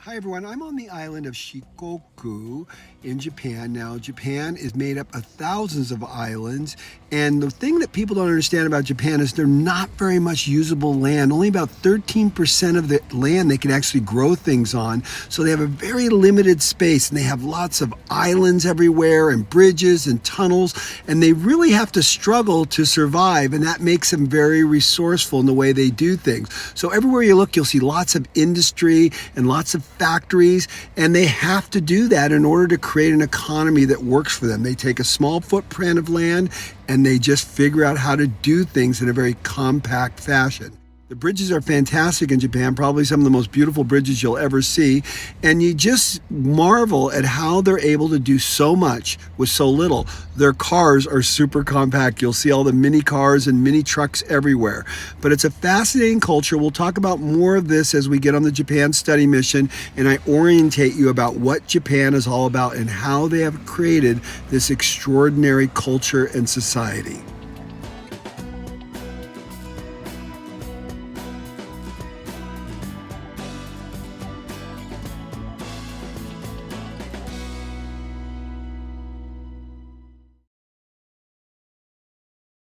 Hi everyone, I'm on the island of Shikoku in Japan. Now, Japan is made up of thousands of islands, and the thing that people don't understand about Japan is they're not very much usable land. Only about 13% of the land they can actually grow things on, so they have a very limited space, and they have lots of islands everywhere, and bridges and tunnels, and they really have to struggle to survive, and that makes them very resourceful in the way they do things. So everywhere you look, you'll see lots of industry and lots of factories, and they have to do that in order to create an economy that works for them. They take a small footprint of land and they just figure out how to do things in a very compact fashion. The bridges are fantastic in Japan, probably some of the most beautiful bridges you'll ever see, and you just marvel at how they're able to do so much with so little. Their cars are super compact. You'll see all the mini cars and mini trucks everywhere. But it's a fascinating culture. We'll talk about more of this as we get on the Japan study mission, and I orientate you about what Japan is all about and how they have created this extraordinary culture and society.